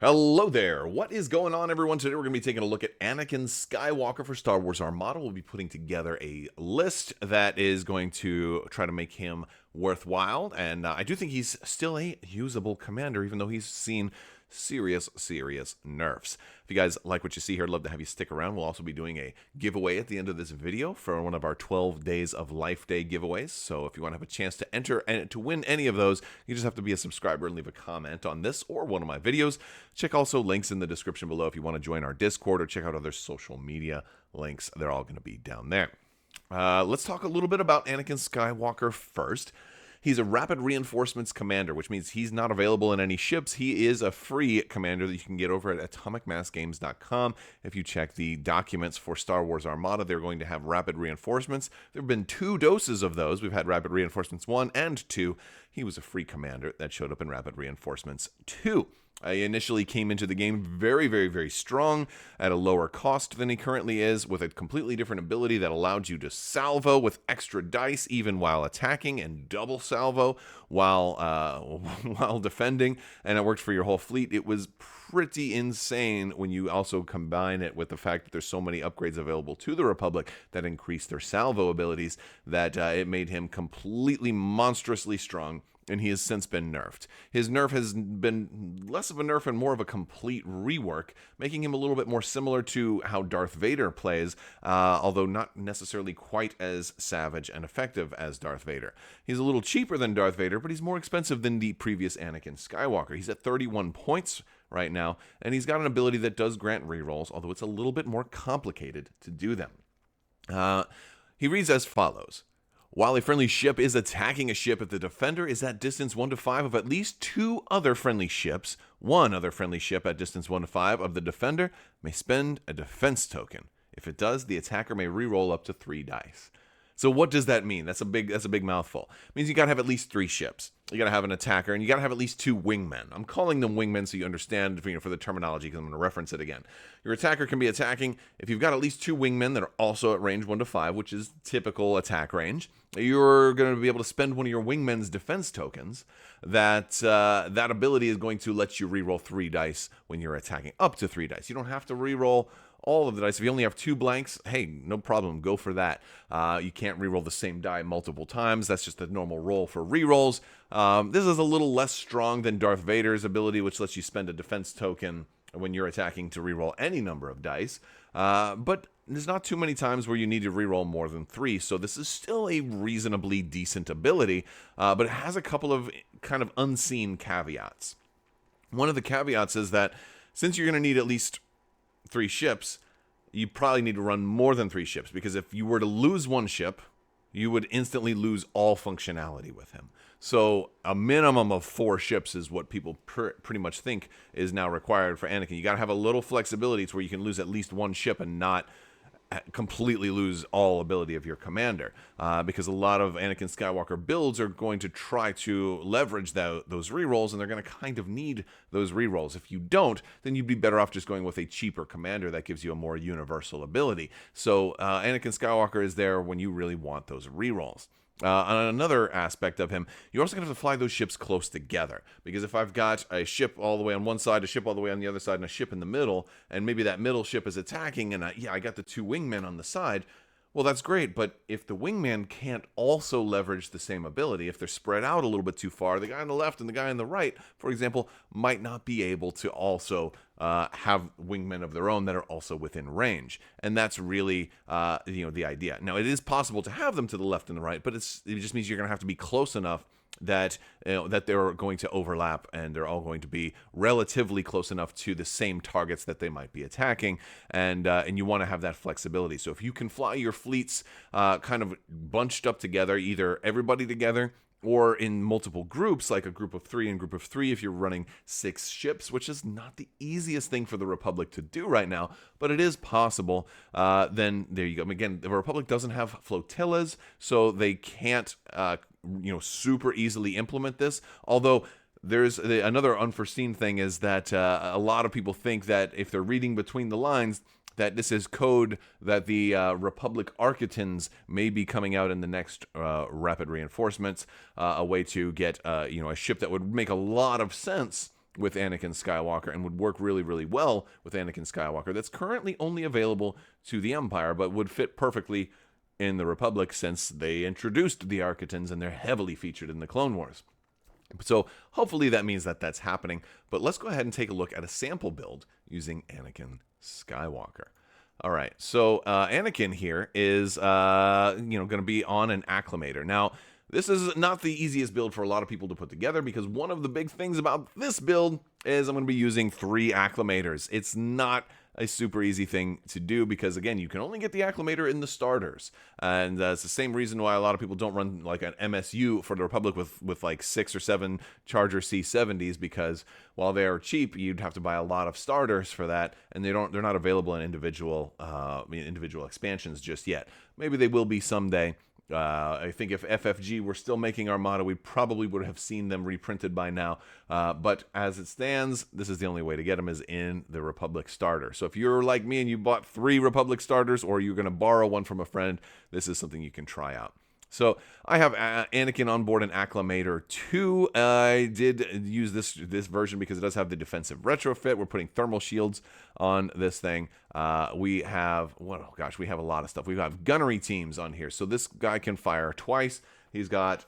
Hello there. What is going on, everyone? Today we're going to be taking a look at Anakin Skywalker for Star Wars Armada. We'll be putting together a list that is going to try to make him worthwhile, and I do think he's still a usable commander, even though he's seen serious nerfs. If you guys like what you see here, I'd love to have you stick around. We'll also be doing a giveaway at the end of this video for one of our 12 Days of Life Day giveaways. So if you want to have a chance to enter and to win any of those, you just have to be a subscriber and leave a comment on this or one of my videos. Check also links in the description below if you want to join our Discord or check out other social media links. They're all going to be down there. Let's talk a little bit about Anakin Skywalker first. He's a rapid reinforcements commander, which means he's not available in any ships. He is a free commander that you can get over at atomicmassgames.com. If you check the documents for Star Wars Armada, they're going to have rapid reinforcements. There have been 2 doses of those. We've had rapid reinforcements 1 and 2. He was a free commander that showed up in rapid reinforcements 2. He initially came into the game very strong at a lower cost than he currently is, with a completely different ability that allowed you to salvo with extra dice even while attacking and double salvo while while defending, and it worked for your whole fleet. It was pretty insane when you also combine it with the fact that there's so many upgrades available to the Republic that increase their salvo abilities that it made him completely monstrously strong. And he has since been nerfed. His nerf has been less of a nerf and more of a complete rework, making him a little bit more similar to how Darth Vader plays, although not necessarily quite as savage and effective as Darth Vader. He's a little cheaper than Darth Vader, but he's more expensive than the previous Anakin Skywalker. He's at 31 points right now, and he's got an ability that does grant rerolls, although it's a little bit more complicated to do them. He reads as follows. While a friendly ship is attacking a ship, if the defender is at distance 1 to 5 of at least 2 other friendly ships, one other friendly ship at distance 1 to 5 of the defender may spend a defense token. If it does, the attacker may reroll up to 3 dice. So what does that mean? That's a big mouthful. It means you got to have at least 3 ships. You got to have an attacker, and you got to have at least 2 wingmen. I'm calling them wingmen so you understand, for the terminology, because I'm going to reference it again. Your attacker can be attacking. If you've got at least 2 wingmen that are also at range 1 to 5, which is typical attack range, you're going to be able to spend one of your wingmen's defense tokens. That ability is going to let you reroll 3 dice when you're attacking, up to 3 dice. You don't have to reroll all of the dice. If you only have 2 blanks, hey, no problem, go for that. You can't reroll the same die multiple times. That's just a normal roll for rerolls. This is a little less strong than Darth Vader's ability, which lets you spend a defense token when you're attacking to reroll any number of dice. But there's not too many times where you need to reroll more than 3, so this is still a reasonably decent ability, but it has a couple of kind of unseen caveats. One of the caveats is that since you're going to need at least 3 ships, you probably need to run more than 3 ships, because if you were to lose 1 ship, you would instantly lose all functionality with him. So a minimum of 4 ships is what people pretty much think is now required for Anakin. You got to have a little flexibility to where you can lose at least 1 ship and not completely lose all ability of your commander, because a lot of Anakin Skywalker builds are going to try to leverage those rerolls, and they're going to kind of need those rerolls. If you don't, then you'd be better off just going with a cheaper commander that gives you a more universal ability. So Anakin Skywalker is there when you really want those rerolls. On another aspect of him, you're also going to have to fly those ships close together, because if I've got a ship all the way on one side, a ship all the way on the other side, and a ship in the middle, and maybe that middle ship is attacking, and I got the 2 wingmen on the side, well, that's great, but if the wingman can't also leverage the same ability, if they're spread out a little bit too far, the guy on the left and the guy on the right, for example, might not be able to also have wingmen of their own that are also within range. And that's really, the idea. Now, it is possible to have them to the left and the right, but it just means you're going to have to be close enough that that they're going to overlap, and they're all going to be relatively close enough to the same targets that they might be attacking, and you want to have that flexibility. So if you can fly your fleets kind of bunched up together, either everybody together or in multiple groups, like a group of 3 and group of 3 if you're running 6 ships, which is not the easiest thing for the Republic to do right now, but it is possible, then there you go. Again, the Republic doesn't have flotillas, so they can't super easily implement this, although there's another unforeseen thing is that a lot of people think that if they're reading between the lines, that this is code that the Republic Architans may be coming out in the next rapid reinforcements, a way to get a ship that would make a lot of sense with Anakin Skywalker and would work really, really well with Anakin Skywalker. That's currently only available to the Empire, but would fit perfectly in the Republic since they introduced the Architans and they're heavily featured in the Clone Wars. So hopefully that means that that's happening. But let's go ahead and take a look at a sample build using Anakin Skywalker. All right, so Anakin here is going to be on an Acclamator. Now, this is not the easiest build for a lot of people to put together because one of the big things about this build is I'm going to be using 3 Acclamators. It's not a super easy thing to do because, again, you can only get the Acclamator in the starters. And it's the same reason why a lot of people don't run like an MSU for the Republic with like 6 or 7 Charger C70s because while they are cheap, you'd have to buy a lot of starters for that, and they're not available in individual expansions just yet. Maybe they will be someday. I think if FFG were still making Armada, we probably would have seen them reprinted by now. But as it stands, this is the only way to get them is in the Republic starter. So if you're like me and you bought 3 Republic starters or you're going to borrow one from a friend, this is something you can try out. So I have Anakin on board an Acclamator 2. I did use this version because it does have the defensive retrofit. We're putting thermal shields on this thing. We have, we have a lot of stuff. We have gunnery teams on here. So this guy can fire twice. He's got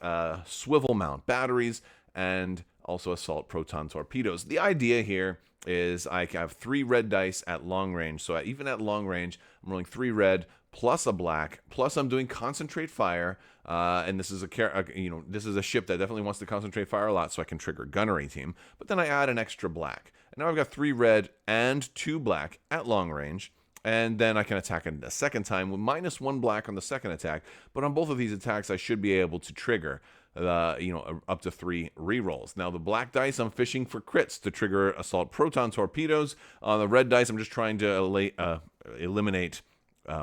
swivel mount batteries and also assault proton torpedoes. The idea here is I have 3 red dice at long range. So even at long range, I'm rolling 3 red plus a black, plus I'm doing concentrate fire, and this is a ship that definitely wants to concentrate fire a lot, so I can trigger gunnery team. But then I add an extra black, and now I've got 3 red and 2 black at long range, and then I can attack a second time with -1 black on the second attack. But on both of these attacks, I should be able to trigger up to 3 rerolls. Now the black dice, I'm fishing for crits to trigger assault proton torpedoes. On the red dice, I'm just trying to eliminate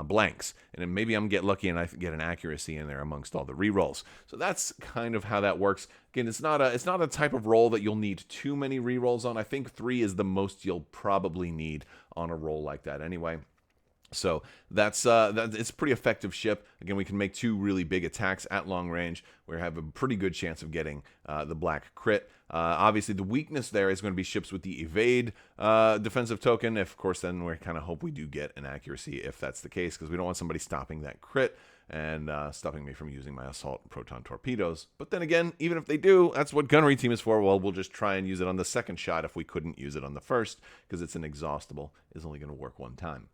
blanks, and then maybe I'm get lucky and I get an accuracy in there amongst all the rerolls. So that's kind of how that works. Again, it's not a type of roll that you'll need too many rerolls on. I think 3 is the most you'll probably need on a roll like that anyway. So it's a pretty effective ship. Again, we can make 2 really big attacks at long range. We have a pretty good chance of getting the black crit. Obviously, the weakness there is going to be ships with the evade defensive token. Of course, then we kind of hope we do get an accuracy if that's the case, because we don't want somebody stopping that crit and stopping me from using my assault proton torpedoes. But then again, even if they do, that's what gunnery team is for. Well, we'll just try and use it on the second shot if we couldn't use it on the first, because it's an exhaustible. It's only going to work 1 time.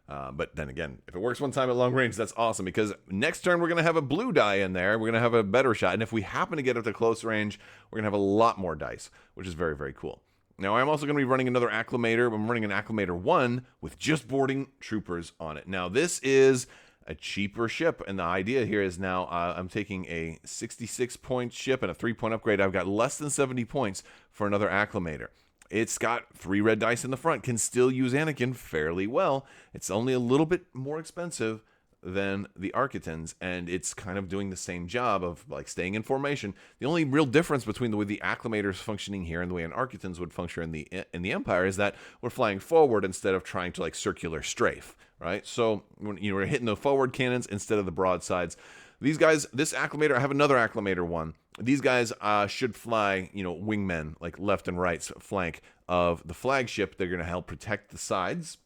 But then again, if it works 1 time at long range, that's awesome, because next turn we're going to have a blue die in there. We're going to have a better shot. And if we happen to get up to close range, we're going to have a lot more dice, which is very, very cool. Now, I'm also going to be running another Acclamator. I'm running an Acclamator 1 with just boarding troopers on it. Now, this is a cheaper ship, and the idea here is now I'm taking a 66-point ship and a 3-point upgrade. I've got less than 70 points for another Acclamator. It's got 3 red dice in the front, can still use Anakin fairly well. It's only a little bit more expensive than the Architans, and it's kind of doing the same job of like staying in formation. The only real difference between the way the Acclamator is functioning here and the way an Architans would function in the Empire is that we're flying forward instead of trying to like circular strafe, right? So when we're hitting the forward cannons instead of the broadsides. These guys, this Acclamator, I have another Acclamator 1. These guys should fly, wingmen, like left and right flank of the flagship. They're going to help protect the sides,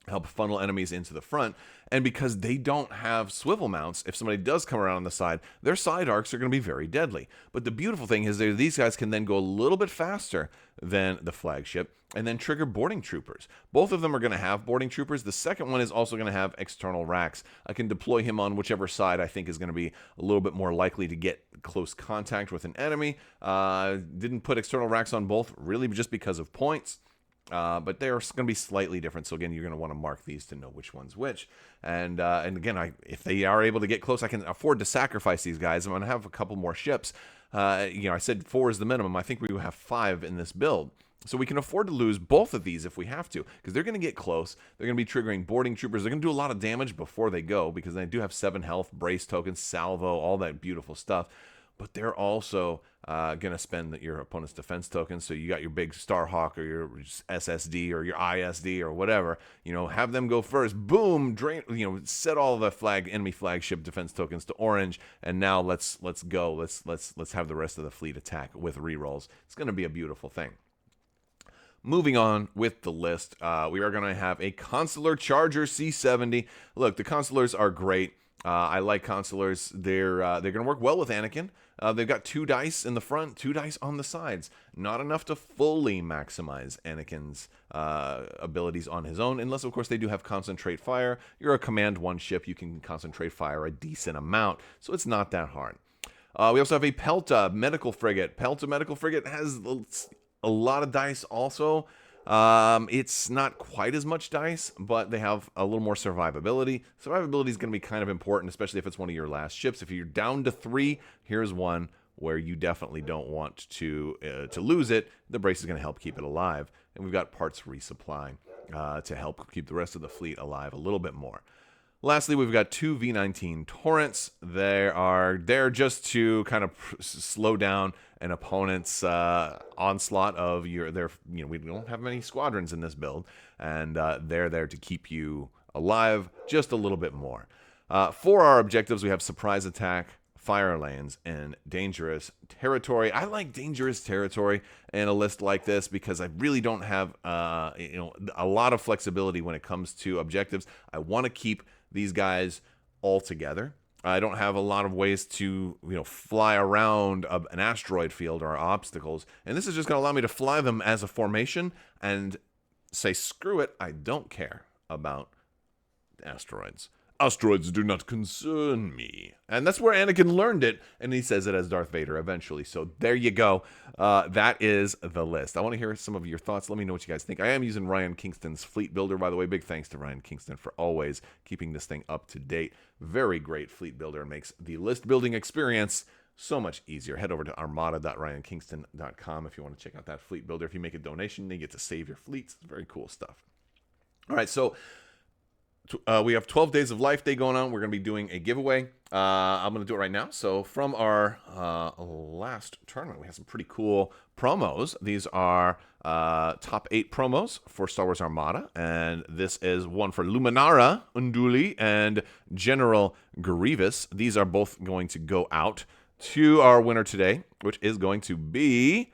help funnel enemies into the front. And because they don't have swivel mounts, if somebody does come around on the side, their side arcs are going to be very deadly. But the beautiful thing is that these guys can then go a little bit faster than the flagship and then trigger boarding troopers. Both of them are going to have boarding troopers. The second one is also going to have external racks. I can deploy him on whichever side I think is going to be a little bit more likely to get close contact with an enemy. Didn't put external racks on both, really just because of points. But they're going to be slightly different. So again, you're going to want to mark these to know which one's which. And again, if they are able to get close, I can afford to sacrifice these guys. I'm going to have a couple more ships. I said 4 is the minimum. I think we will have 5 in this build. So we can afford to lose both of these if we have to, because they're going to get close. They're going to be triggering boarding troopers. They're going to do a lot of damage before they go, because they do have 7 health, brace tokens, salvo, all that beautiful stuff. But they're also going to spend your opponent's defense tokens. So you got your big Starhawk or your SSD or your ISD or whatever. Have them go first. Boom! Drain. Set all the enemy flagship defense tokens to orange. And now let's go. Let's have the rest of the fleet attack with rerolls. It's going to be a beautiful thing. moving on with the list, we are going to have a Consular Charger C70. Look, the Consulars are great. I like Consulars. They're going to work well with Anakin. They've got 2 dice in the front, 2 dice on the sides. Not enough to fully maximize Anakin's abilities on his own, unless, of course, they do have Concentrate Fire. You're a Command 1 ship. You can Concentrate Fire a decent amount, so it's not that hard. We also have a Pelta Medical Frigate. Pelta Medical Frigate has a lot of dice also. It's not quite as much dice, but they have a little more survivability. Survivability is going to be kind of important, especially if it's one of your last ships. If you're down to 3, here's one where you definitely don't want to lose it. The brace is going to help keep it alive. And we've got parts resupply to help keep the rest of the fleet alive a little bit more. Lastly, we've got 2 V-19 Torrents. They're just to kind of slow down an opponent's onslaught of we don't have many squadrons in this build, and they're there to keep you alive just a little bit more. For our objectives, we have Surprise Attack, Fire Lanes, and Dangerous Territory. I like Dangerous Territory in a list like this because I really don't have a lot of flexibility when it comes to objectives. I want to keep these guys all together. I don't have a lot of ways to fly around an asteroid field or obstacles, and this is just going to allow me to fly them as a formation and say, screw it, I don't care about asteroids. Asteroids do not concern me. And that's where Anakin learned it, and he says it as Darth Vader eventually. So there you go. That is the list. I want to hear some of your thoughts. Let me know what you guys think. I am using Ryan Kingston's Fleet Builder, by the way. Big thanks to Ryan Kingston for always keeping this thing up to date. Very great Fleet Builder, and makes the list building experience so much easier. Head over to armada.ryankingston.com if you want to check out that Fleet Builder. If you make a donation, you get to save your fleets. It's very cool stuff. All right, so we have 12 Days of Life Day going on. We're going to be doing a giveaway. I'm going to do it right now. So from our last tournament, we have some pretty cool promos. These are top 8 promos for Star Wars Armada. And this is one for Luminara Unduli and General Grievous. These are both going to go out to our winner today, which is going to be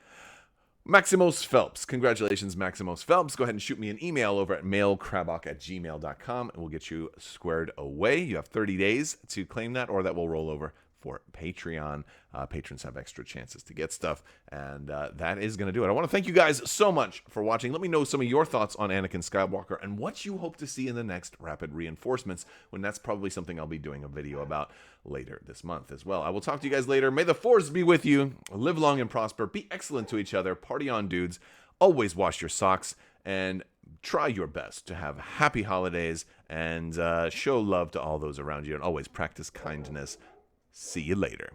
Maximos Phelps. Congratulations, Maximos Phelps. Go ahead and shoot me an email over at mailcrabbok@gmail.com, and we'll get you squared away. You have 30 days to claim that, or that will roll over for Patreon. Patrons have extra chances to get stuff, and that is going to do it. I want to thank you guys so much for watching. Let me know some of your thoughts on Anakin Skywalker and what you hope to see in the next Rapid Reinforcements, when that's probably something I'll be doing a video about later this month as well. I will talk to you guys later. May the Force be with you. Live long and prosper. Be excellent to each other. Party on, dudes. Always wash your socks, and try your best to have happy holidays, and show love to all those around you, and always practice kindness. See you later.